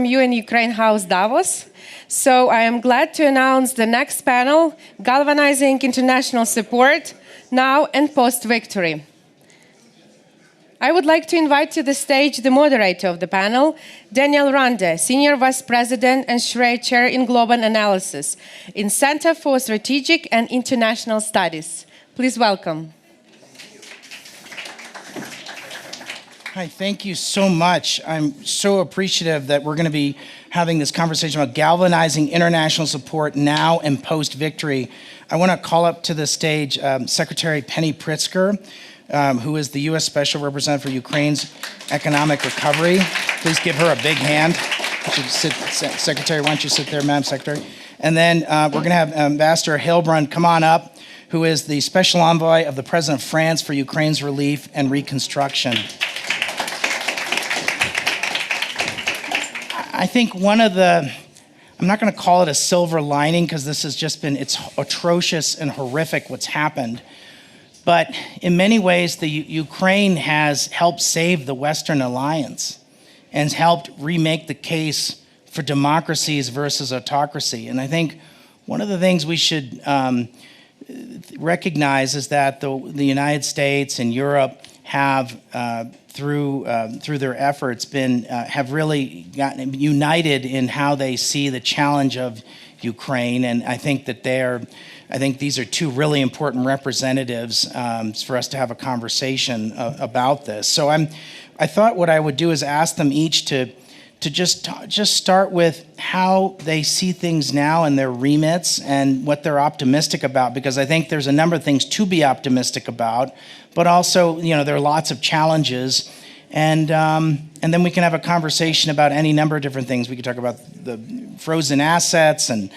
UN Ukraine House Davos. So I am glad to announce the next panel, Galvanizing International Support, Now and Post-Victory. I would like to invite to the stage the moderator of the panel, Daniel Rande, Senior Vice President and SHRE Chair in Global Analysis in Center for Strategic and International Studies. Please welcome. Hi, thank you so much. I'm so appreciative that we're going to be having this conversation about galvanizing international support now and post-victory. I want to call up to the stage Secretary Penny PRITZKER, who is the U.S. Special Representative for Ukraine's economic recovery. Please give her a big hand. Secretary, why don't you sit there, Madam Secretary? And then we're going to have Ambassador Hilbrun come on up, who is the Special Envoy of the President of France for Ukraine's relief and reconstruction. I think one of the, I'm not going to call it a silver lining because this has just been, it's atrocious and horrific what's happened. But in many ways, the Ukraine has helped save the Western alliance and helped remake the case for democracies versus autocracy. And I think one of the things we should recognize is that the United States and Europe have, through their efforts, have really gotten united in how they see the challenge of Ukraine, and I think that these are two really important representatives for us to have a conversation about this. So I thought what I would do is ask them each to just start with how they see things now and their remits and what they're optimistic about, because I think there's a number of things to be optimistic about, but also, you know, there are lots of challenges, and then we can have a conversation about any number of different things. We could talk about the frozen assets and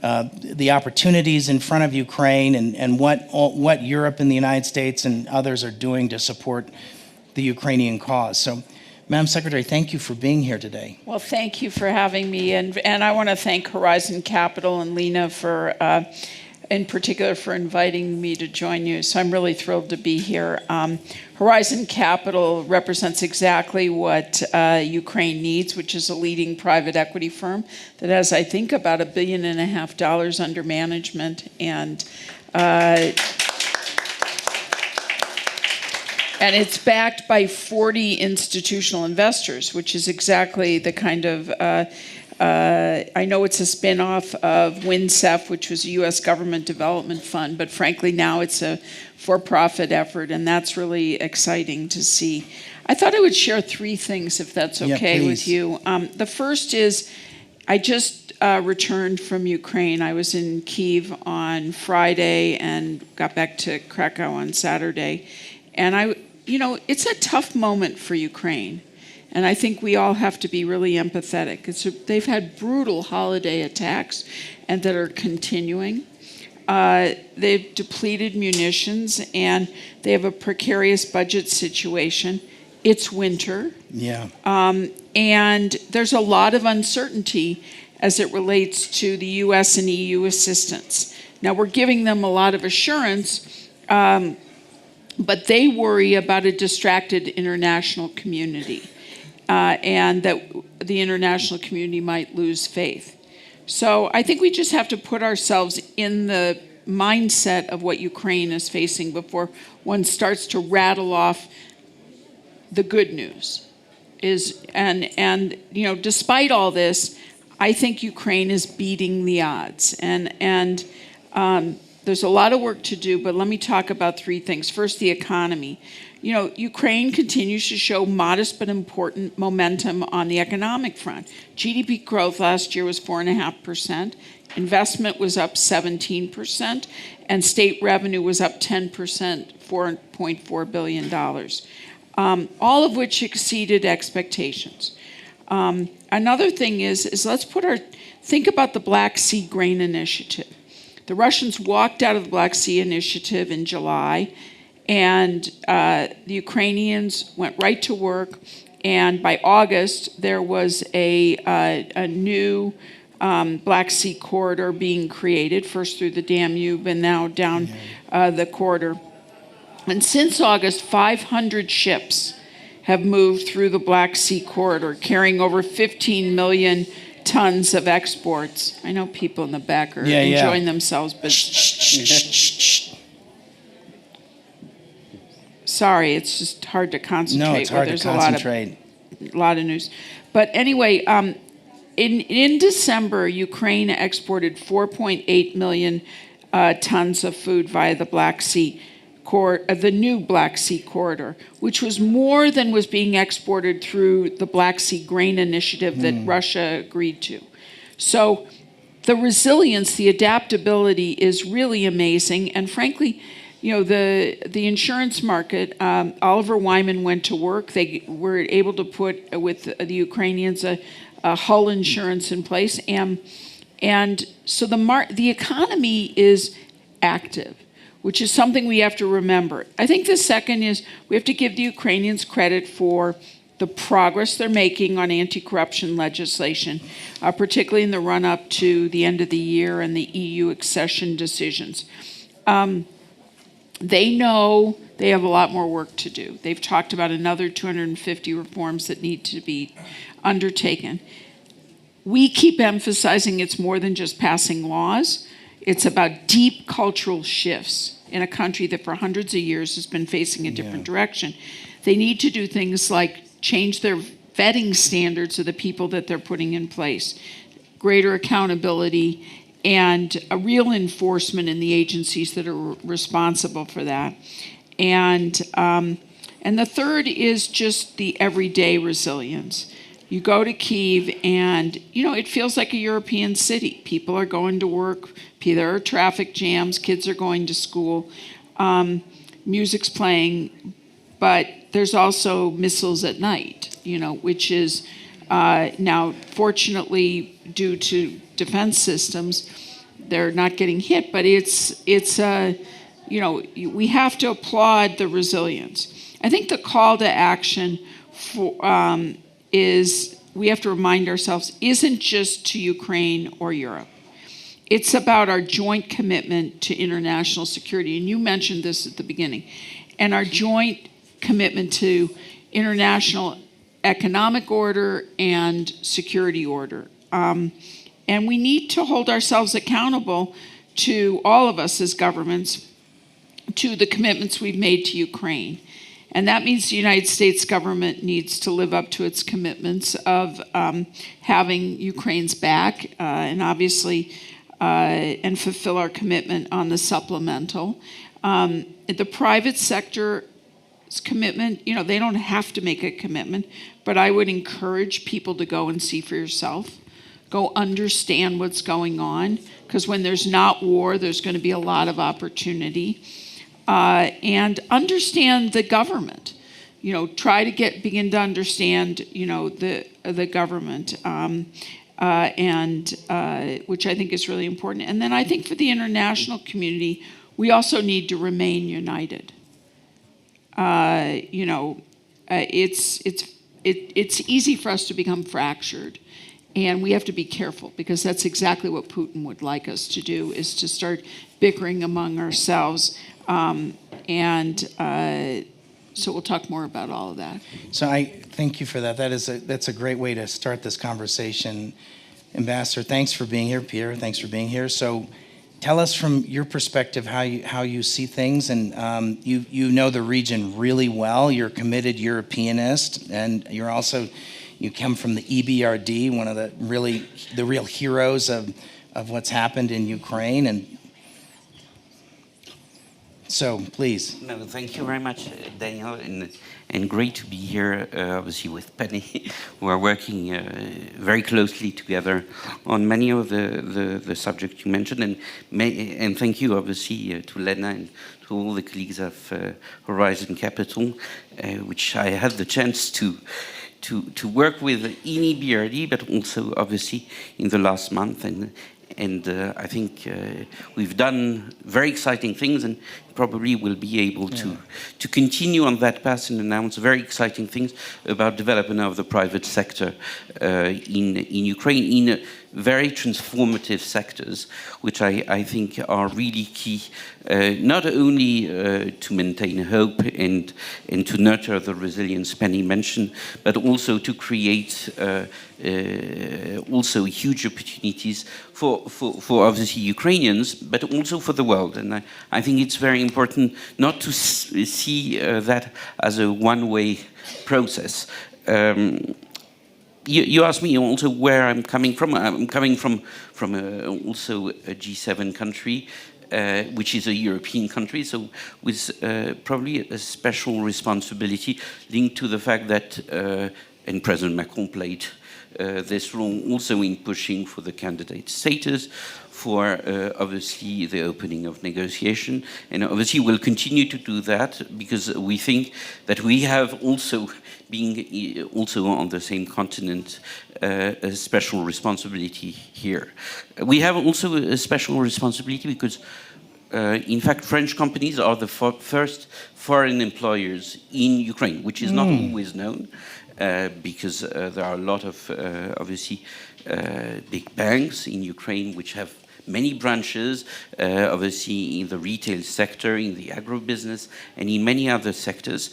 the opportunities in front of Ukraine and what Europe and the United States and others are doing to support the Ukrainian cause. So, Madam Secretary, thank you for being here today. Well, thank you for having me, and I want to thank Horizon Capital and Lena for, in particular, for inviting me to join you. So I'm really thrilled to be here. Horizon Capital represents exactly what Ukraine needs, which is a leading private equity firm that has, I think, about $1.5 billion under management, and it's backed by 40 institutional investors, which is exactly the kind of, I know it's a spin-off of WINSEF, which was a U.S. government development fund, but frankly now it's a for-profit effort, and that's really exciting to see. I thought I would share three things, if that's okay with you. The first is, I just returned from Ukraine. I was in Kyiv on Friday and got back to Krakow on Saturday. And it's a tough moment for Ukraine. And I think we all have to be really empathetic. They've had brutal holiday attacks and that are continuing. They've depleted munitions and they have a precarious budget situation. It's winter. Yeah. And there's a lot of uncertainty as it relates to the US and EU assistance. Now, we're giving them a lot of assurance, but they worry about a distracted international community and that the international community might lose faith. So I think we just have to put ourselves in the mindset of what Ukraine is facing before one starts to rattle off the good news. Despite all this, I think Ukraine is beating the odds. And there's a lot of work to do, but let me talk about three things. First, the economy. Ukraine continues to show modest but important momentum on the economic front. GDP growth last year was 4.5%. Investment was up 17%, and state revenue was up 10%, $4.4 billion, all of which exceeded expectations. Another thing is let's think about the Black Sea Grain Initiative. The Russians walked out of the Black Sea Initiative in July, and the Ukrainians went right to work, and by August there was a new Black Sea corridor being created, first through the Danube and now down the corridor. And since August, 500 ships have moved through the Black Sea corridor, carrying over 15 million tons of exports. I know people in the back are enjoying themselves, but sorry, it's just hard to concentrate. No, it's hard to concentrate. A lot of news. But anyway, in December, Ukraine exported 4.8 million tons of food via the Black Sea the new Black Sea corridor, which was more than was being exported through the Black Sea Grain Initiative that Russia agreed to. So the resilience, the adaptability is really amazing. And frankly, you know, the insurance market, Oliver Wyman went to work. They were able to put, with the Ukrainians, a hull insurance in place. And so the economy is active, which is something we have to remember. I think the second is we have to give the Ukrainians credit for the progress they're making on anti-corruption legislation, particularly in the run-up to the end of the year and the EU accession decisions. They know they have a lot more work to do. They've talked about another 250 reforms that need to be undertaken. We keep emphasizing it's more than just passing laws. It's about deep cultural shifts in a country that for hundreds of years has been facing a different direction. They need to do things like change their vetting standards of the people that they're putting in place, greater accountability, and a real enforcement in the agencies that are responsible for that. And the third is just the everyday resilience. You go to Kyiv and, you know, it feels like a European city. People are going to work, there are traffic jams, kids are going to school, music's playing, but there's also missiles at night, you know, which is now, fortunately, due to defense systems, they're not getting hit, but it's you know, we have to applaud the resilience. I think the call to action for, is we have to remind ourselves isn't just to Ukraine or Europe. It's about our joint commitment to international security, and you mentioned this at the beginning, and our joint commitment to international economic order and security order. And we need to hold ourselves accountable to all of us as governments to the commitments we've made to Ukraine. And that means the United States government needs to live up to its commitments of having Ukraine's back and obviously and fulfill our commitment on the supplemental. The private sector's commitment, you know, they don't have to make a commitment, but I would encourage people to go and see for yourself. Go understand what's going on, because when there's not war, there's going to be a lot of opportunity. And understand the government. You know, try to begin to understand, you know, the government, which I think is really important. And then I think for the international community, we also need to remain united. You know, it's easy for us to become fractured. And we have to be careful, because that's exactly what Putin would like us to do, is to start bickering among ourselves. So we'll talk more about all of that. So I thank you for that. That's a great way to start this conversation. Ambassador, thanks for being here. Pierre, thanks for being here. So tell us from your perspective how you see things, and you know the region really well. You're a committed Europeanist, and you come from the EBRD, one of the real heroes of what's happened in Ukraine. And so, please. No, thank you very much, Daniel, and great to be here, obviously, with Penny, who are working very closely together on many of the subjects you mentioned, and thank you, obviously, to Lena and to all the colleagues of Horizon Capital, which I had the chance to work with in EBRD, but also, obviously, in the last month, and I think we've done very exciting things, and probably will be able to continue on that path and announce very exciting things about development of the private sector in Ukraine, in very transformative sectors, which I think are really key, not only to maintain hope and to nurture the resilience Penny mentioned, but also to create also huge opportunities for obviously Ukrainians, but also for the world. And I think it's very important not to see that as a one-way process. You asked me also where I'm coming from. I'm coming from also a G7 country, which is a European country, so with probably a special responsibility linked to the fact that, and President Macron played this role also in pushing for the candidate status, for obviously the opening of negotiation, and obviously we'll continue to do that because we think that we have also, being also on the same continent, a special responsibility here. We have also a special responsibility because in fact, French companies are the first foreign employers in Ukraine, which is not always known. Because there are a lot of, obviously, big banks in Ukraine which have many branches, obviously in the retail sector, in the agribusiness, and in many other sectors.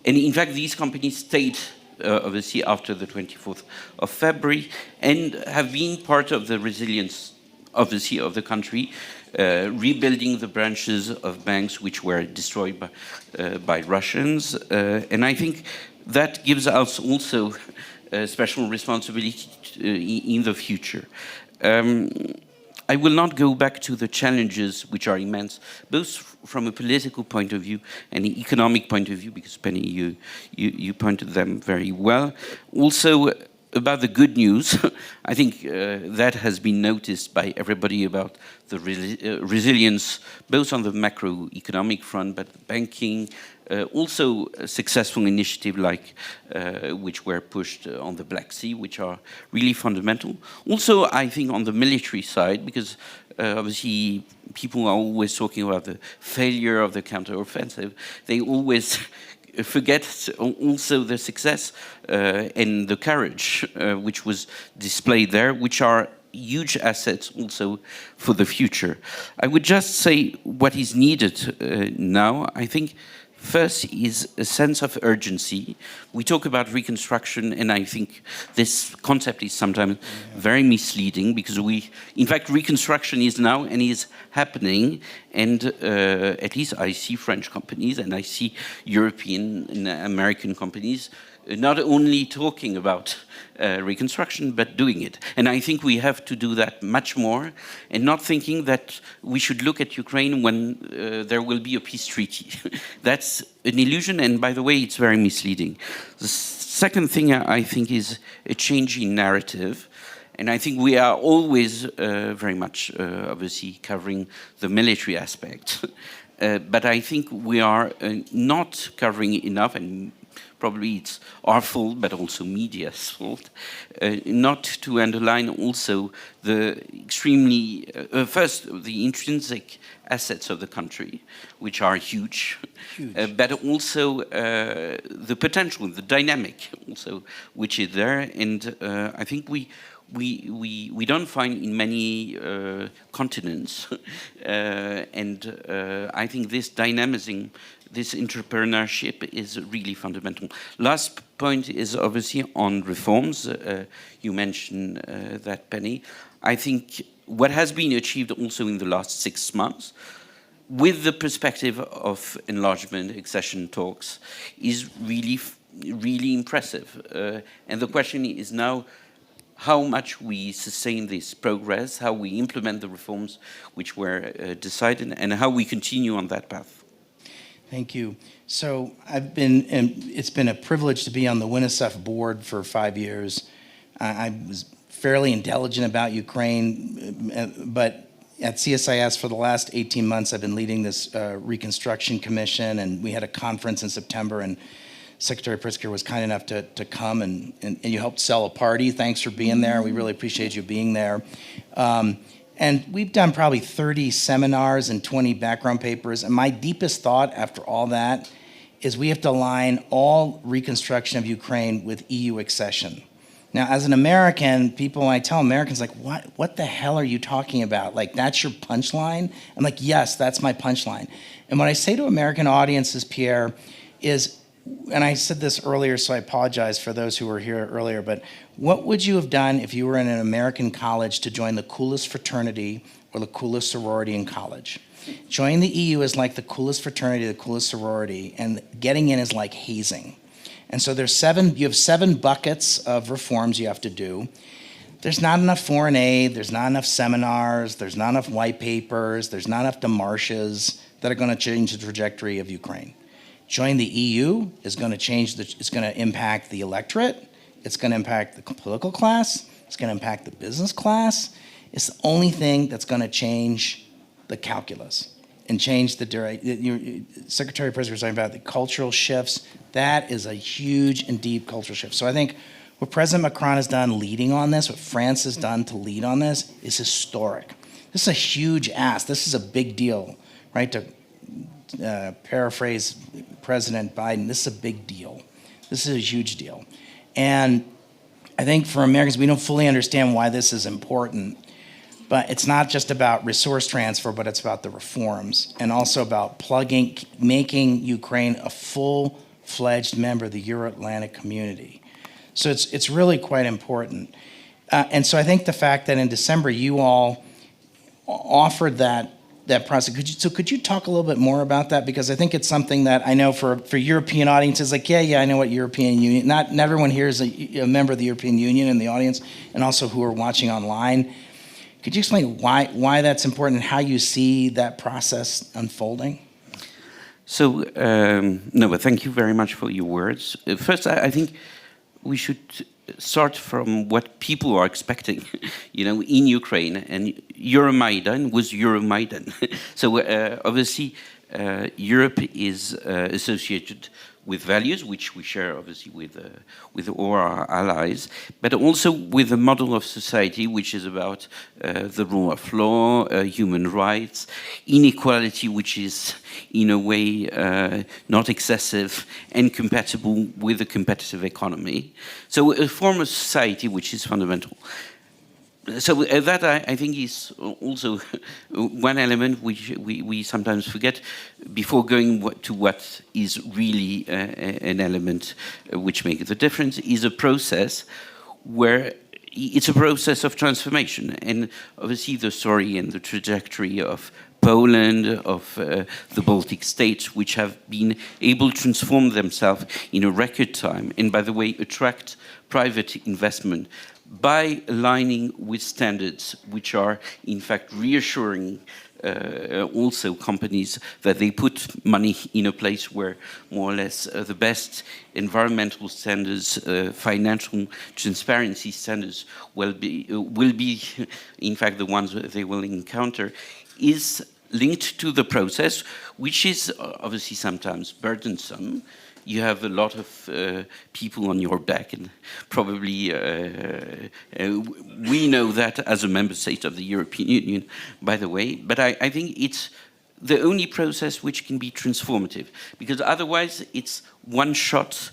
And in fact, these companies stayed, obviously, after the 24th of February and have been part of the resilience, obviously, of the country, rebuilding the branches of banks which were destroyed by Russians. And I think that gives us also a special responsibility in the future. I will not go back to the challenges which are immense, both from a political point of view and an economic point of view, because Penny, you pointed them very well. Also, about the good news, I think that has been noticed by everybody about the resilience, both on the macroeconomic front, but banking, also a successful initiative like which were pushed on the Black Sea, which are really fundamental. Also, I think on the military side, because obviously people are always talking about the failure of the counteroffensive, they always forget also the success and the courage which was displayed there, which are huge assets also for the future. I would just say what is needed now, I think, first is a sense of urgency. We talk about reconstruction, and I think this concept is sometimes very misleading because in fact, reconstruction is now and is happening, and at least I see French companies and I see European and American companies not only talking about reconstruction, but doing it. And I think we have to do that much more, and not thinking that we should look at Ukraine when there will be a peace treaty. That's an illusion, and by the way, it's very misleading. The second thing I think is a change in narrative. And I think we are always very much, obviously, covering the military aspect. But I think we are not covering enough, and probably it's our fault, but also media's fault, not to underline also the extremely, first, the intrinsic assets of the country, which are huge. But also the potential, the dynamic also, which is there. And I think we don't find in many continents. And I think this dynamism, this entrepreneurship is really fundamental. Last point is obviously on reforms. You mentioned that, Penny. I think what has been achieved also in the last 6 months with the perspective of enlargement, accession talks, is really, really impressive. And the question is now how much we sustain this progress, how we implement the reforms which were decided, and how we continue on that path. Thank you. So it's been a privilege to be on the UNICEF board for 5 years. I was fairly intelligent about Ukraine, but at CSIS for the last 18 months, I've been leading this Reconstruction Commission, and we had a conference in September, and Secretary PRITZKER was kind enough to come, and you helped sell a party. Thanks for being there. We really appreciate you being there. And we've done probably 30 seminars and 20 background papers. And my deepest thought after all that is we have to align all reconstruction of Ukraine with EU accession. Now, as an American, when I tell Americans, like, what the hell are you talking about? Like, that's your punchline? I'm like, yes, that's my punchline. And what I say to American audiences, Pierre, is, and I said this earlier, so I apologize for those who were here earlier, but what would you have done if you were in an American college to join the coolest fraternity or the coolest sorority in college? Joining the EU is like the coolest fraternity, the coolest sorority, and getting in is like hazing. And so you have 7 buckets of reforms you have to do. There's not enough foreign aid, there's not enough seminars, there's not enough white papers, there's not enough demarches that are going to change the trajectory of Ukraine. Joining the EU is going to it's going to impact the electorate, it's going to impact the political class, it's going to impact the business class. It's the only thing that's going to change the calculus and change Secretary of President was talking about the cultural shifts. That is a huge and deep cultural shift. So I think what President Macron has done leading on this, what France has done to lead on this, is historic. This is a huge ask. This is a big deal, right? To paraphrase President Biden, this is a big deal. This is a huge deal. And I think for Americans, we don't fully understand why this is important. But it's not just about resource transfer, but it's about the reforms and also about making Ukraine a full-fledged member of the Euro-Atlantic community. So it's really quite important. And so I think the fact that in December you all offered that process, could you talk a little bit more about that? Because I think it's something that I know for European audiences, like, yeah, I know what European Union, not everyone here is a member of the European Union in the audience, and also who are watching online. Could you explain why that's important and how you see that process unfolding? So, no, but thank you very much for your words. First, I think we should start from what people are expecting, in Ukraine. And Euromaidan was Euromaidan. So, obviously, Europe is associated with values, which we share obviously with all our allies, but also with a model of society which is about the rule of law, human rights, inequality, which is in a way not excessive and compatible with a competitive economy. So a form of society which is fundamental. So that I think is also one element which we sometimes forget before going to what is really an element which makes the difference, is a process where it's a process of transformation. And obviously the story and the trajectory of Poland, of the Baltic states, which have been able to transform themselves in a record time, and by the way, attract private investment by aligning with standards which are in fact reassuring also companies that they put money in a place where more or less the best environmental standards, financial transparency standards will be in fact the ones that they will encounter, is linked to the process, which is obviously sometimes burdensome. You have a lot of people on your back, and probably we know that as a member state of the European Union, by the way. But I think it's the only process which can be transformative, because otherwise it's one-shot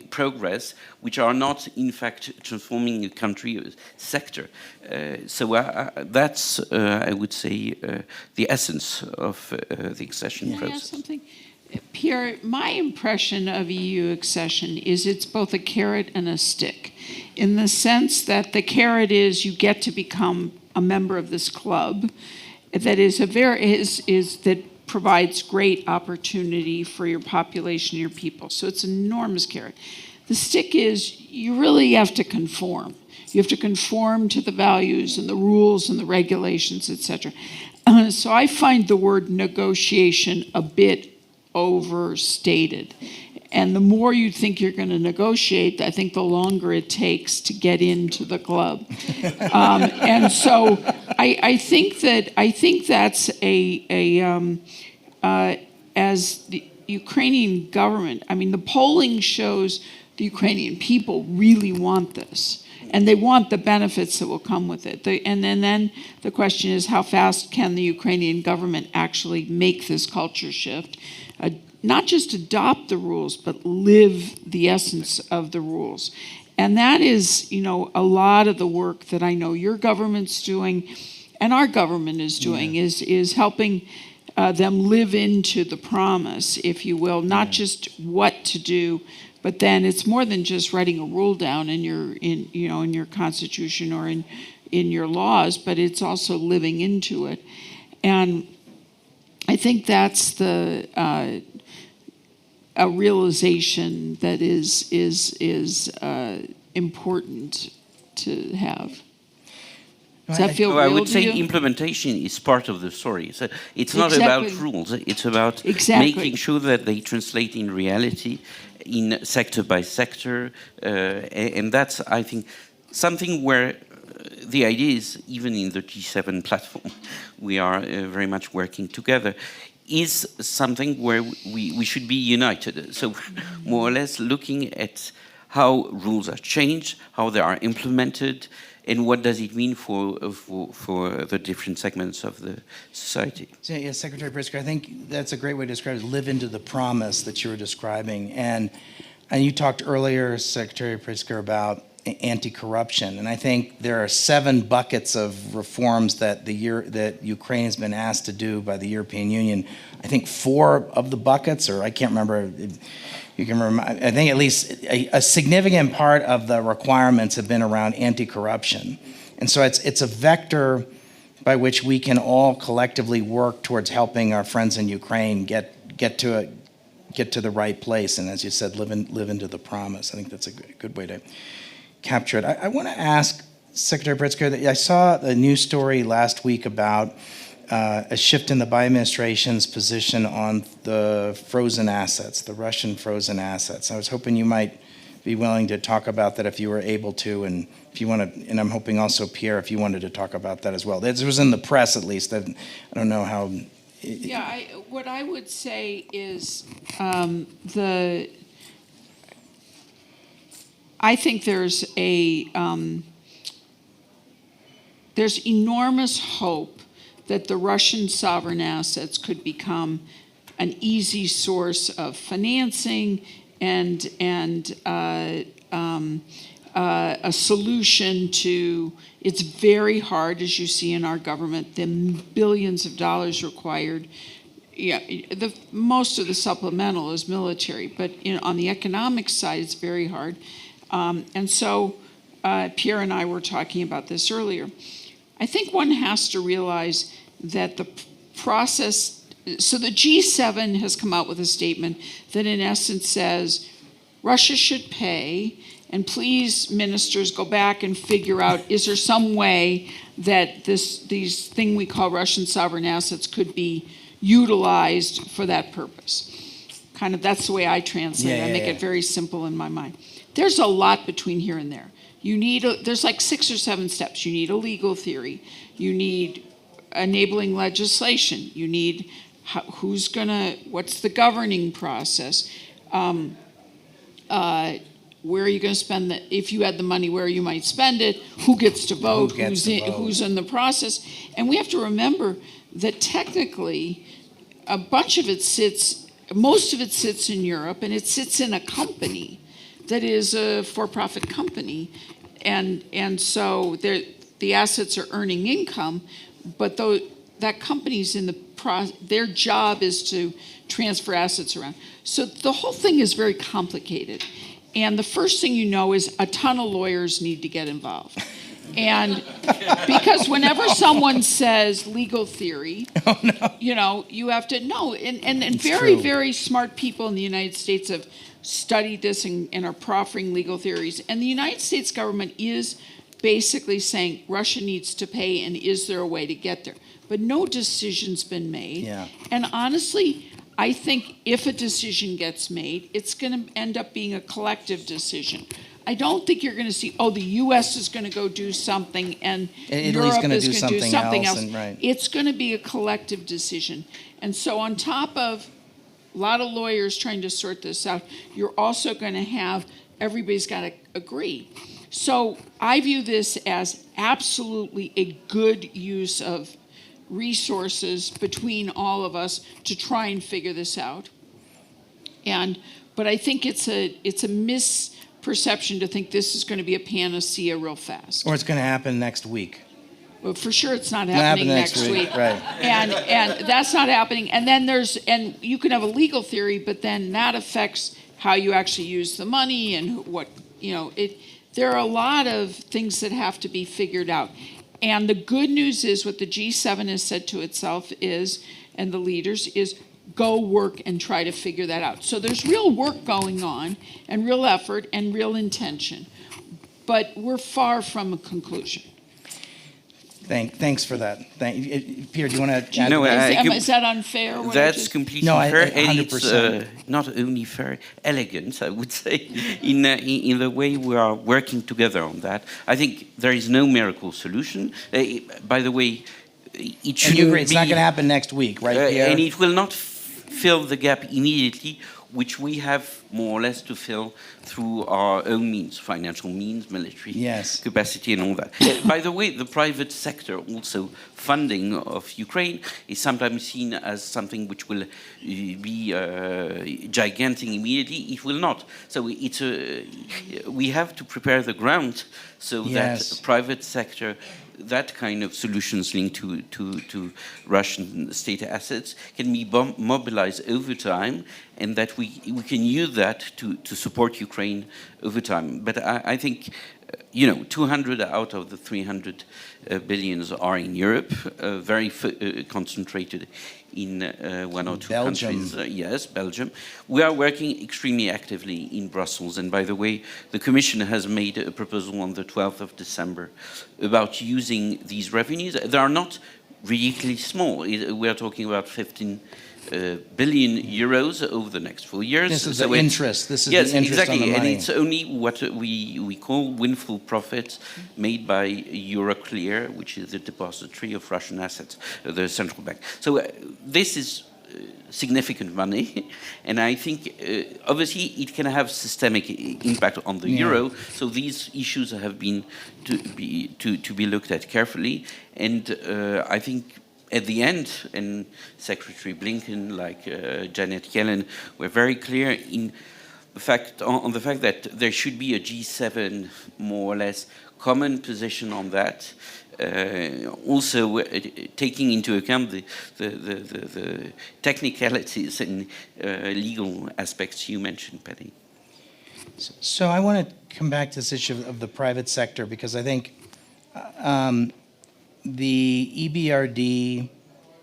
progress, which are not, in fact, transforming a country or sector. So that's, I would say, the essence of the accession process. Something? Pierre, my impression of EU accession is it's both a carrot and a stick, in the sense that the carrot is you get to become a member of this club that is that provides great opportunity for your population, your people. So it's an enormous carrot. The stick is you really have to conform. You have to conform to the values and the rules and the regulations, etc. So I find the word negotiation a bit overstated. And the more you think you're going to negotiate, I think the longer it takes to get into the club. And so I think that's as the Ukrainian government, I mean, the polling shows the Ukrainian people really want this. and they want the benefits that will come with it. And then the question is, how fast can the Ukrainian government actually make this culture shift? Not just adopt the rules, but live the essence of the rules. And that is, a lot of the work that I know your government's doing and our government is doing, is helping them live into the promise, if you will, not just what to do, but then it's more than just writing a rule down in your constitution or in your laws, but it's also living into it. And I think that's a realization that is important to have. Does that feel real I would to say you? implementation is part of the story. So it's not Exactly. about rules. It's about Exactly. making sure that they translate in reality, in sector by sector, and that's, I think, something where the idea is, even in the G7 platform, we are very much working together, is something where we should be united. So more or less looking at how rules are changed, how they are implemented, and what does it mean for the different segments of the society. So, yeah, Secretary PRITZKER, I think that's a great way to describe it, live into the promise that you were describing. And you talked earlier, Secretary PRITZKER, about anti-corruption. And I think there are 7 buckets of reforms that Ukraine has been asked to do by the European Union. I think 4 of the buckets, or I can't remember, you can remember, I think at least a significant part of the requirements have been around anti-corruption. And so it's a vector by which we can all collectively work towards helping our friends in Ukraine get to the right place. And as you said, live into the promise. I think that's a good way to capture it. I want to ask Secretary PRITZKER that I saw a news story last week about a shift in the Biden administration's position on the frozen assets, the Russian frozen assets. I was hoping you might be willing to talk about that if you were able to, and if you want to, and I'm hoping also, Pierre, if you wanted to talk about that as well. It was in the press, at least. I don't know how. Yeah, what I would say is I think there's enormous hope that the Russian sovereign assets could become an easy source of financing and a solution to, it's very hard, as you see in our government, the billions of dollars required. Yeah, most of the supplemental is military, but on the economic side, it's very hard. And so Pierre and I were talking about this earlier. I think one has to realize that the process, so the G7 has come out with a statement that in essence says, Russia should pay, and please, ministers, go back and figure out, is there some way that these thing we call Russian sovereign assets could be utilized for that purpose? Kind of, that's the way I translate it. I make it very simple in my mind. There's a lot between here and there. There's like 6 or 7 steps. You need a legal theory. You need enabling legislation. You need what's the governing process? Where are you going to spend if you had the money, where you might spend it, who gets to vote, who's in the process. And we have to remember that technically most of it sits in Europe, and it sits in a company that is a for-profit company. And so the assets are earning income, but that company's their job is to transfer assets around. So the whole thing is very complicated. And the first thing you know is a ton of lawyers need to get involved. And because whenever someone says legal theory, you have to know. And very, very smart people in the United States have studied this and are proffering legal theories. And the United States government is basically saying Russia needs to pay, and is there a way to get there? But no decision's been made. Yeah. And honestly, I think if a decision gets made, it's going to end up being a collective decision. I don't think you're going to see, the U.S. is going to go do something and Europe is going to do something else. Right. It's going to be a collective decision. And so on top of a lot of lawyers trying to sort this out, you're also going to have, everybody's got to agree. So I view this as absolutely a good use of resources between all of us to try and figure this out. But I think it's a misperception to think this is going to be a panacea real fast. Or it's going to happen next week. Well, for sure, it's not It'll happening happen next week. Right. And that's not happening. And then you can have a legal theory, but then that affects how you actually use the money and what, there are a lot of things that have to be figured out. And the good news is what the G7 has said to itself is, and the leaders, is go work and try to figure that out. So there's real work going on and real effort and real intention. But we're far from a conclusion. Thanks for that. Peter, do you want to add? No, is that unfair? That's completely fair. And it's not only fair, elegant, I would say, in the way we are working together on that. I think there is no miracle solution. By the way, it should. And you agree, it's not going to happen next week, right, Pierre? And it will not fill the gap immediately, which we have more or less to fill through our own means, financial means, military capacity and all that. By the way, the private sector also funding of Ukraine is sometimes seen as something which will be gigantic immediately. It will not. So we have to prepare the ground so that private sector, that kind of solutions linked to Russian state assets can be mobilized over time, and that we can use that to support Ukraine over time. But I think, 200 out of the 300 billions are in Europe, very concentrated in one or two countries. Yes, Belgium. We are working extremely actively in Brussels. And by the way, the Commission has made a proposal on the 12th of December about using these revenues. They are not ridiculously small. We are talking about 15 billion euros over the next 4 years. This is the interest. This is the interest exactly. on the money. And it's only what we call windfall profits made by Euroclear, which is the depository of Russian assets, the central bank. So this is significant money, and I think obviously it can have systemic impact on the euro. So these issues have been to be looked at carefully, and I think at the end, and Secretary Blinken, like Janet Yellen, were very clear in the fact on the fact that there should be a G7 more or less common position on that. Also taking into account the technicalities and legal aspects you mentioned, Penny. So I want to come back to this issue of the private sector, because I think the EBRD,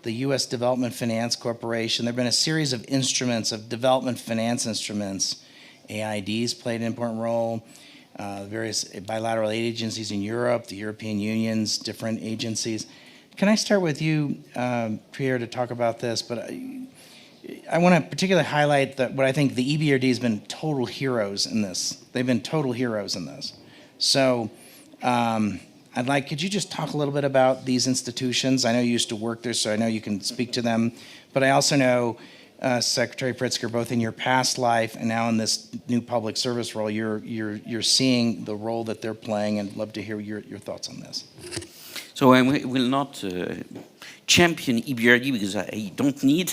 the U.S. Development Finance Corporation, there have been a series of instruments, of development finance instruments. AIDs played an important role. Various bilateral aid agencies in Europe, the European Union's different agencies. Can I start with you, Pierre, to talk about this? But I want to particularly highlight what I think the EBRD has been total heroes in this. They've been total heroes in this. So could you just talk a little bit about these institutions? I know you used to work there, so I know you can speak to them. But I also know, Secretary PRITZKER, both in your past life and now in this new public service role, you're seeing the role that they're playing, and love to hear your thoughts on this. So I will not champion EBRD because I don't need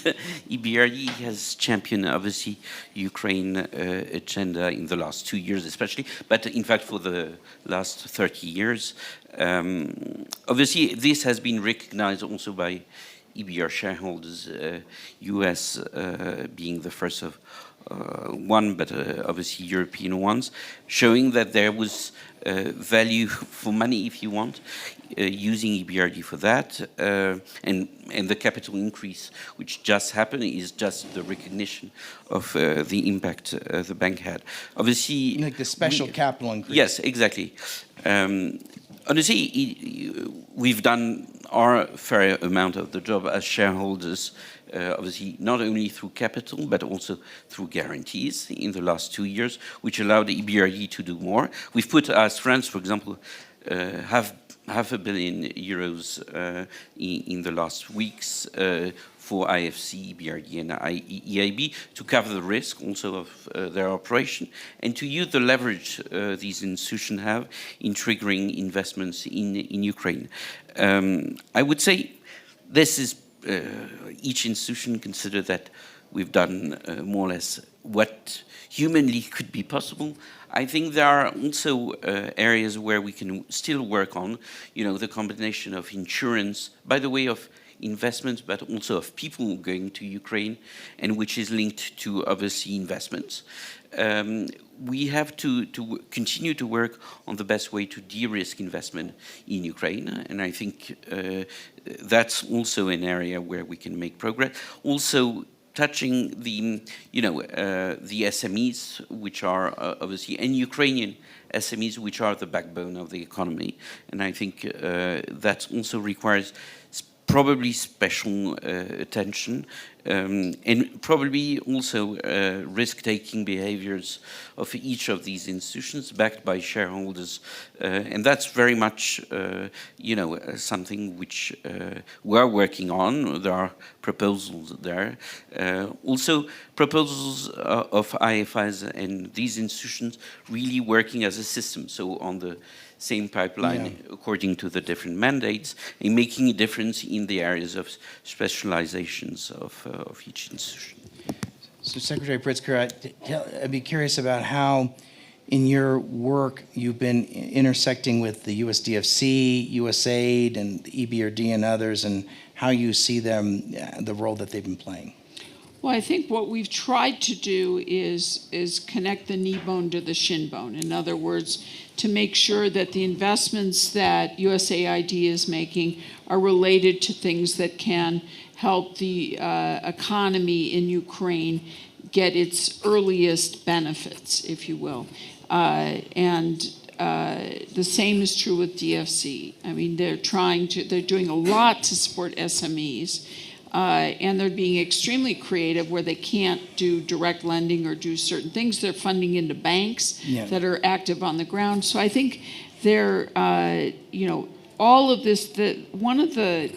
EBRD. Has championed obviously Ukraine agenda in the last 2 years, especially, but in fact for the last 30 years. Obviously, this has been recognized also by EBR shareholders, US being the first of one, but obviously European ones, showing that there was value for money, if you want, using EBRD for that, and the capital increase which just happened is just the recognition of the impact the bank had. Obviously, like the special capital increase. Yes, exactly. Honestly, we've done our fair amount of the job as shareholders, obviously not only through capital, but also through guarantees in the last 2 years, which allowed the EBRD to do more. We've put, as France, for example, half a billion euros in the last weeks for IFC, EBRD, and EIB to cover the risk also of their operation, and to use the leverage these institutions have in triggering investments in Ukraine. I would say this is each institution consider that we've done more or less what humanly could be possible. I think there are also areas where we can still work on, the combination of insurance, by the way of investments, but also of people going to Ukraine, and which is linked to obviously investments. We have to continue to work on the best way to de-risk investment in Ukraine, and I think that's also an area where we can make progress. Also, touching the SMEs, which are obviously, and Ukrainian SMEs, which are the backbone of the economy, and I think that also requires probably special attention, and probably also risk-taking behaviors of each of these institutions backed by shareholders. And that's very much, something which we are working on. There are proposals there. Also, proposals of IFIs and these institutions really working as a system. So on the same pipeline according to the different mandates, and making a difference in the areas of specializations of each institution. So Secretary PRITZKER, I'd be curious about how in your work you've been intersecting with the USDFI, USAID, and the EBRD and others, and how you see them, the role that they've been playing. Well, I think what we've tried to do is connect the knee bone to the shin bone. In other words, to make sure that the investments that USAID is making are related to things that can help the economy in Ukraine get its earliest benefits, if you will. And the same is true with DFC. I mean, they're doing a lot to support SMEs. And they're being extremely creative where they can't do direct lending or do certain things. They're funding into banks that are active on the ground. So I think they're, all of this, one of the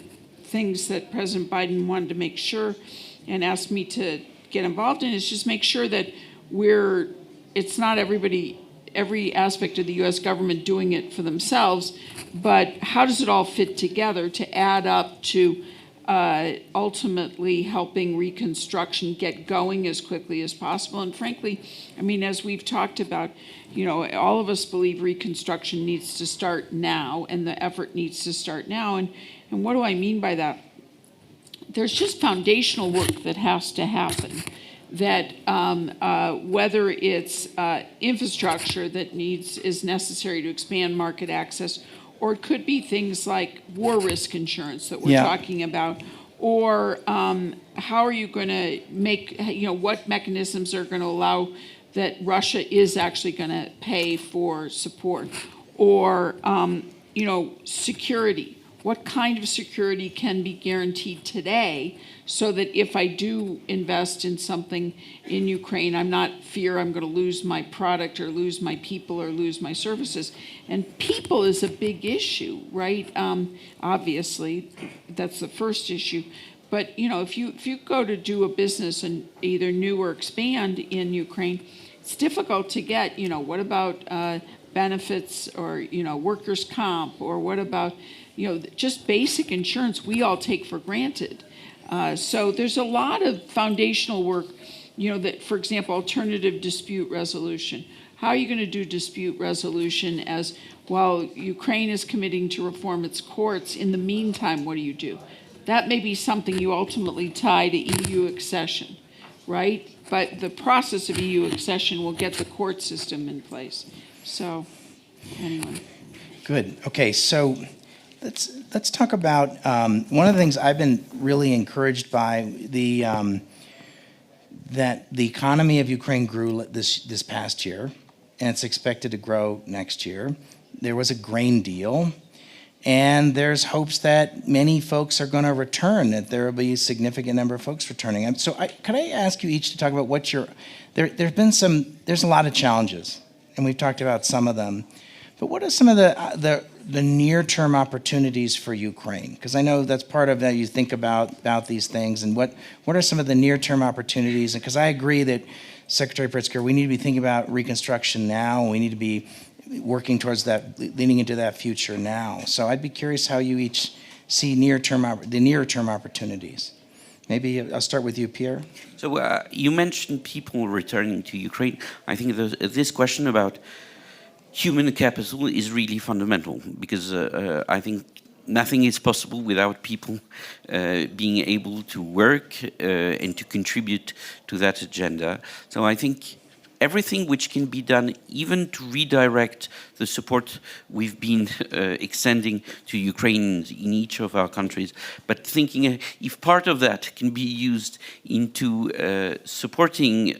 things that President Biden wanted to make sure and asked me to get involved in is just make sure that it's not every aspect of the U.S. government doing it for themselves, but how does it all fit together to add up to ultimately helping reconstruction get going as quickly as possible. And frankly, I mean, as we've talked about, all of us believe reconstruction needs to start now, and the effort needs to start now. And what do I mean by that? There's just foundational work that has to happen. That whether it's infrastructure that is necessary to expand market access, or it could be things like war risk insurance that we're talking about, or how are you going to make, what mechanisms are going to allow that Russia is actually going to pay for support, or, security. What kind of security can be guaranteed today so that if I do invest in something in Ukraine, I'm not I'm going to lose my product or lose my people or lose my services. And people is a big issue, right? Obviously, that's the first issue. But, if you go to do a business and either new or expand in Ukraine, it's difficult to get, what about benefits or, workers' comp, or what about, just basic insurance we all take for granted. So there's a lot of foundational work, that, for example, alternative dispute resolution. How are you going to do dispute resolution as while Ukraine is committing to reform its courts? In the meantime, what do? That may be something you ultimately tie to EU accession, right? But the process of EU accession will get the court system in place. So, anyway. Good. Okay, so let's talk about one of the things I've been really encouraged by that the economy of Ukraine grew this past year, and it's expected to grow next year. There was a grain deal, and there's hopes that many folks are going to return, that there will be a significant number of folks returning. So could I ask you each to talk about what there's a lot of challenges, and we've talked about some of them, but what are some of the the near-term opportunities for Ukraine? Because I know that's part of that you think about these things, and what are some of the near-term opportunities? And because I agree that, Secretary Pritzker, we need to be thinking about reconstruction now, and we need to be working towards that, leaning into that future now. So I'd be curious how you each see the near-term opportunities. Maybe I'll start with you, Pierre. So you mentioned people returning to Ukraine. I think this question about human capital is really fundamental, because I think nothing is possible without people being able to work and to contribute to that agenda. So I think everything which can be done, even to redirect the support we've been extending to Ukraine in each of our countries, but thinking if part of that can be used into supporting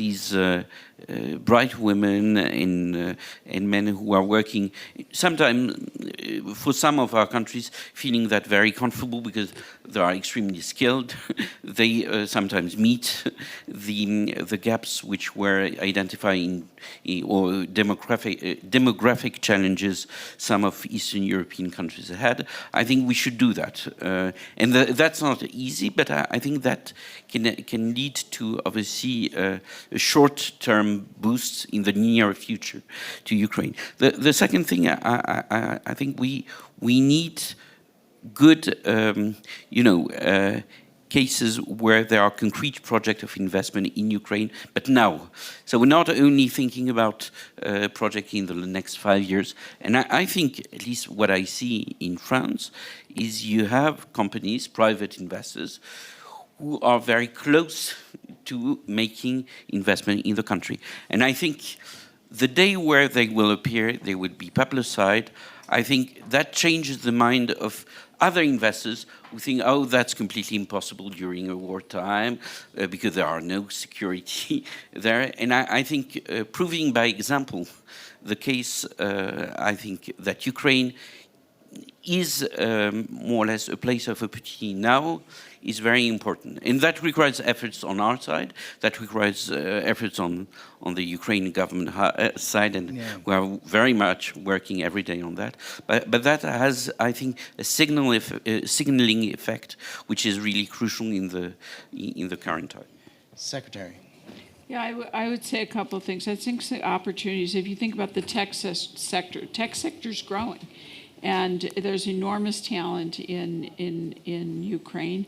these bright women and men who are working, sometimes for some of our countries, feeling that very comfortable because they are extremely skilled. They sometimes meet the gaps which were identifying or demographic challenges some of Eastern European countries had. I think we should do that. And that's not easy, but I think that can lead to obviously a short-term boost in the near future to Ukraine. The second thing, I think we need good, cases where there are concrete projects of investment in Ukraine, but now. So we're not only thinking about projects in the next 5 years. And I think, at least what I see in France, is you have companies, private investors, who are very close to making investment in the country. And I think the day where they will appear, they will be publicized. I think that changes the mind of other investors who think, oh, that's completely impossible during a wartime because there are no security there. And I think proving by example the case, I think that Ukraine is more or less a place of opportunity now is very important. And that requires efforts on our side, that requires efforts on the Ukrainian government side, and we are very much working every day on that. But that has, I think, a signaling effect, which is really crucial in the current time. Secretary. Yeah, I would say a couple of things. I think the opportunities, if you think about the tech sector is growing. And there's enormous talent in Ukraine.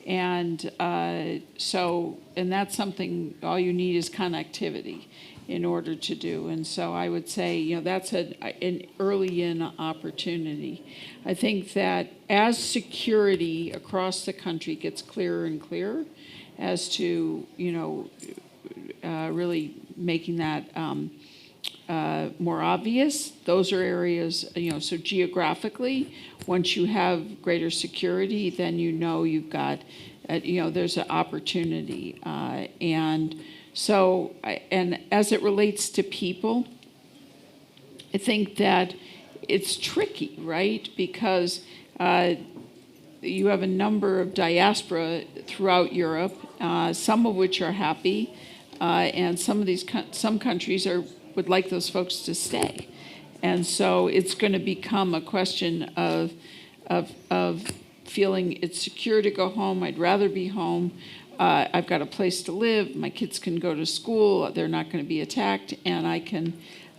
And and that's something, all you need is connectivity in order to do. And so I would say, that's an early in opportunity. I think that as security across the country gets clearer and clearer as to, really making that more obvious. Those are areas, so geographically, once you have greater security, then you've got, there's an opportunity. And as it relates to people, I think that it's tricky, right? Because you have a number of diaspora throughout Europe, some of which are happy, and some countries would like those folks to stay. And so it's going to become a question of feeling it's secure to go home. I'd rather be home. I've got a place to live. My kids can go to school. They're not going to be attacked, and I can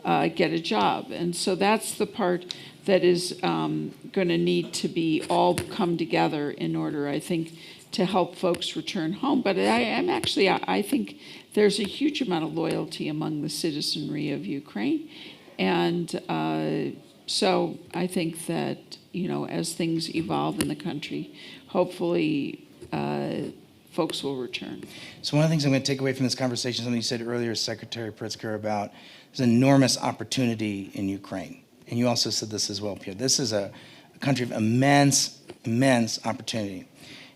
get a job. And so that's the part that is going to need to be all come together in order, I think, to help folks return home. But I think there's a huge amount of loyalty among the citizenry of Ukraine. And so I think that, as things evolve in the country, hopefully folks will return. So one of the things I'm going to take away from this conversation, something you said earlier, Secretary Pritzker, about there's enormous opportunity in Ukraine. And you also said this as well, Pierre. This is a country of immense opportunity.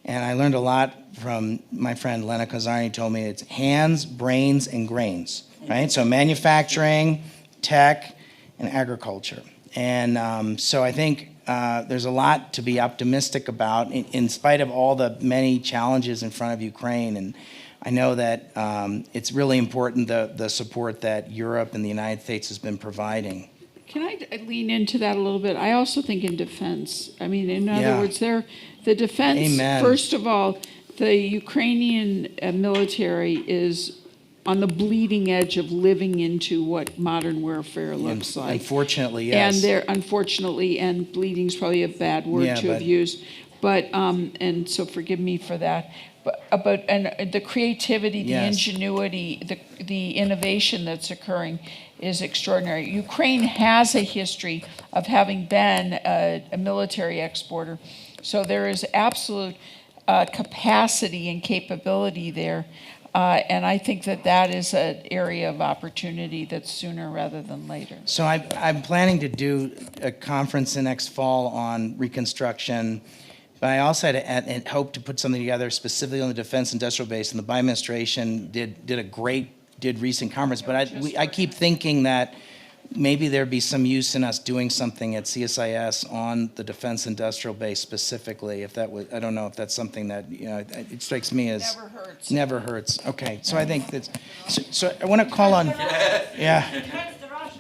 And I learned a lot from my friend Lena Kazarni, who told me it's hands, brains, and grains, right? So manufacturing, tech, and agriculture. And so I think there's a lot to be optimistic about in spite of all the many challenges in front of Ukraine. And I know that it's really important, the support that Europe and the United States has been providing. Can I lean into that a little bit? I also think in defense. I mean, in other Yeah. words, the defense, Amen. first of all, the Ukrainian military is on the bleeding edge of living into what modern warfare looks like. Unfortunately, yes. And they're unfortunately, and bleeding is probably a bad word Yeah, to have but- used, but and so forgive me for that. But and the creativity, the Yes. ingenuity, the innovation that's occurring is extraordinary. Ukraine has a history of having been a military exporter, so there is absolute capacity and capability there. And I think that is an area of opportunity that's sooner rather than later. So I'm planning to do a conference the next fall on reconstruction, but I also had hoped to put something together specifically on the defense industrial base, and the Biden administration did recent conference, but I keep thinking that maybe there'd be some use in us doing something at CSIS on the defense industrial base specifically, if that was, I don't know if that's something that, it strikes me as. Never hurts. Never hurts. Okay, so I think that's, so I want to call on, yeah.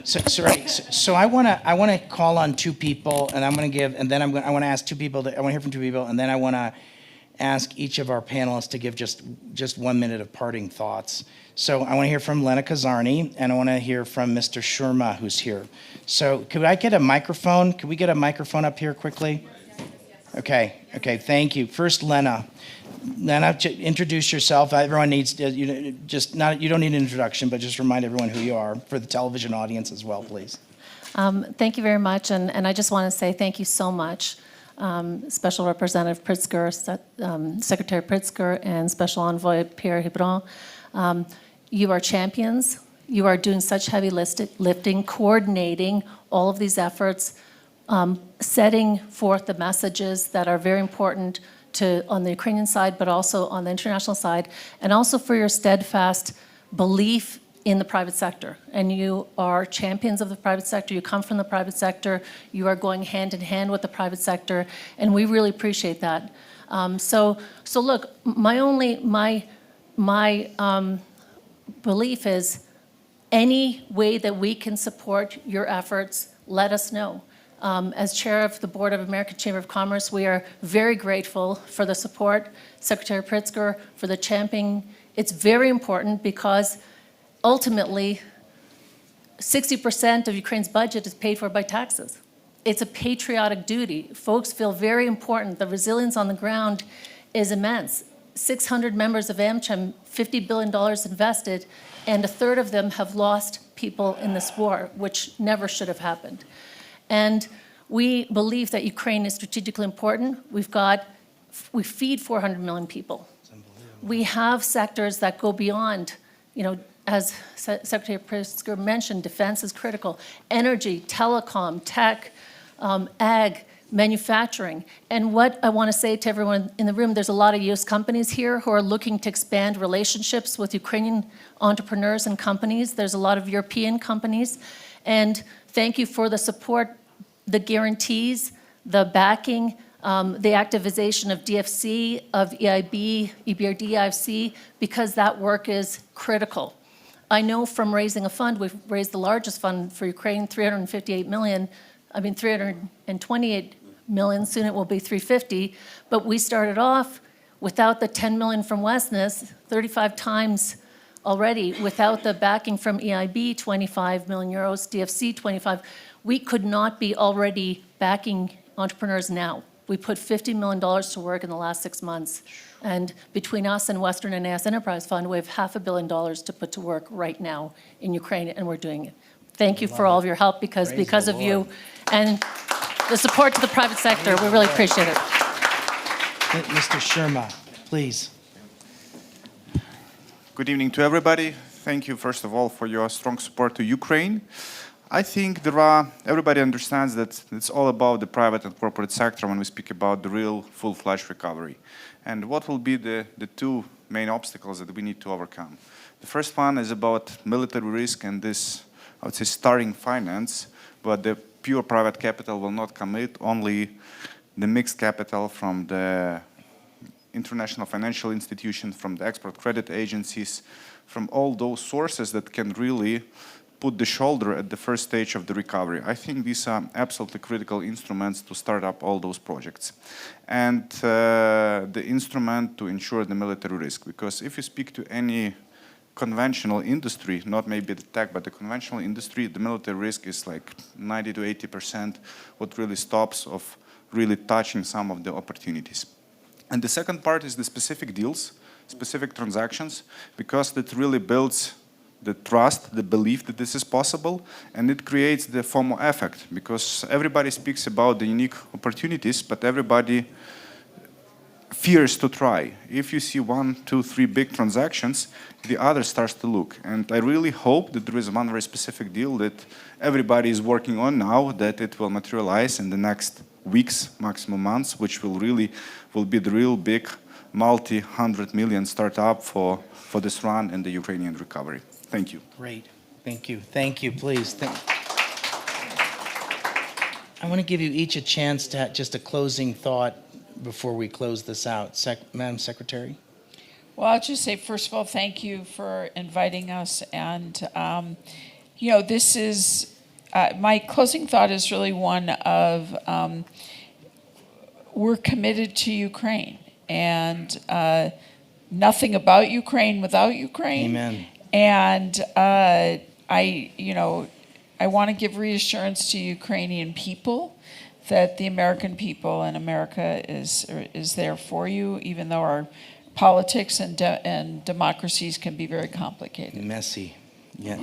So I want to call on two people, and I'm going to give, and then I want to ask two people, I want to hear from two people, and then I want to ask each of our panelists to give just 1 minute of parting thoughts. So I want to hear from Lena Kazarny, and I want to hear from Mr. Shurma, who's here. So could I get a microphone? Could we get a microphone up here quickly? Okay, thank you. First, Lena, introduce yourself. Everyone needs, you don't need an introduction, but just remind everyone who you are for the television audience as well, please. Thank you very much, and I just want to say thank you so much, Special Representative PRITZKER, Secretary PRITZKER, and Special Envoy Pierre Hebron. You are champions. You are doing such heavy lifting, coordinating all of these efforts, setting forth the messages that are very important on the Ukrainian side, but also on the international side, and also for your steadfast belief in the private sector. And you are champions of the private sector. You come from the private sector. You are going hand in hand with the private sector, and we really appreciate that. So look, my belief is any way that we can support your efforts, let us know. As chair of the board of American Chamber of Commerce, we are very grateful for the support, Secretary Pritzker, for the championing. It's very important because ultimately 60% of Ukraine's budget is paid for by taxes. It's a patriotic duty. Folks feel very important. The resilience on the ground is immense. 600 members of AmCham, $50 billion invested, and a third of them have lost people in this war, which never should have happened. And we believe that Ukraine is strategically important. We feed 400 million people. We have sectors that go beyond, as Secretary Pritzker mentioned, defense is critical. Energy, telecom, tech, ag, manufacturing. And what I want to say to everyone in the room, there's a lot of US companies here who are looking to expand relationships with Ukrainian entrepreneurs and companies. There's a lot of European companies. And thank you for the support, the guarantees, the backing, the activization of DFC, of EIB, EBRD, IFC, because that work is critical. I know from raising a fund, we've raised the largest fund for Ukraine, 328 million, 328 million, soon it will be 350, but we started off without the 10 million from Westness, 35 times already, without the backing from EIB, 25 million euros, DFC, 25. We could not be already backing entrepreneurs now. We put $50 million to work in the last 6 months. And between us and Western NAS Enterprise Fund, we have $500 million to put to work right now in Ukraine, and we're doing it. Thank you for all of your help, because of you and the support to the private sector, we really appreciate it. Mr. Shurma, please. Good evening to everybody. Thank you, first of all, for your strong support to Ukraine. I think everybody understands that it's all about the private and corporate sector when we speak about the real full-fledged recovery. And what will be the two main obstacles that we need to overcome? The first one is about military risk and this, I would say, starting finance, but the pure private capital will not commit, only the mixed capital from the international financial institutions, from the export credit agencies, from all those sources that can really put the shoulder at the first stage of the recovery. I think these are absolutely critical instruments to start up all those projects. And the instrument to ensure the military risk, because if you speak to any conventional industry, not maybe the tech, but the conventional industry, the military risk is like 90 to 80% what really stops of really touching some of the opportunities. And the second part is the specific deals, specific transactions, because that really builds the trust, the belief that this is possible, and it creates the FOMO effect, because everybody speaks about the unique opportunities, but everybody fears to try. If you see 1, 2, 3 big transactions, the other starts to look. And I really hope that there is one very specific deal that everybody is working on now, that it will materialize in the next weeks, maximum months, which will be the real big multi-100 million startup for this run and the Ukrainian recovery. Thank you. Great. Thank you. Thank you. Please. I want to give you each a chance to have just a closing thought before we close this out. Madam Secretary? Well, I'll just say, first of all, thank you for inviting us. And, this is, my closing thought is really one of, we're committed to Ukraine. And nothing about Ukraine without Ukraine. Amen. And I want to give reassurance to Ukrainian people that the American people and America is there for you, even though our politics and democracies can be very complicated. Messy. Yeah.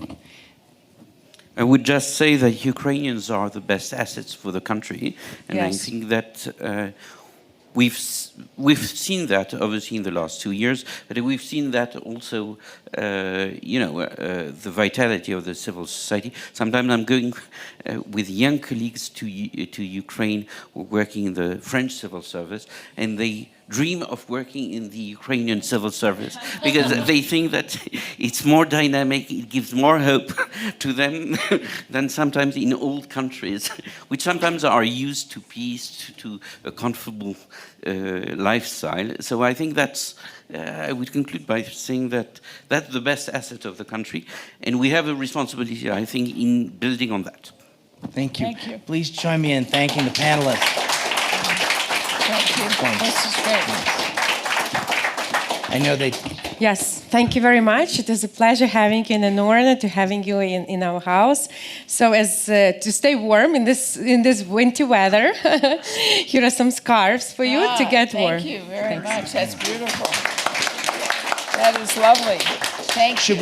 I would just say that Ukrainians are the best assets for the country, and Yes. I think that we've seen that obviously in the last 2 years, but we've seen that also, the vitality of the civil society. Sometimes I'm going with young colleagues to Ukraine who are working in the French civil service, and they dream of working in the Ukrainian civil service because they think that it's more dynamic, it gives more hope to them than sometimes in old countries, which sometimes are used to peace, to a comfortable lifestyle. So I think that's, I would conclude by saying that that's the best asset of the country, and we have a responsibility, I think, in building on that. Thank you. Thank you. Please join me in thanking the panelists. Thank you. Thanks. This is great. I know they... Yes, thank you very much. It is a pleasure having you and an honor to having you in our house. So as to stay warm in this winter weather, here are some scarves for you to get warm. Thank you very much. That's beautiful. That is lovely. Thank you.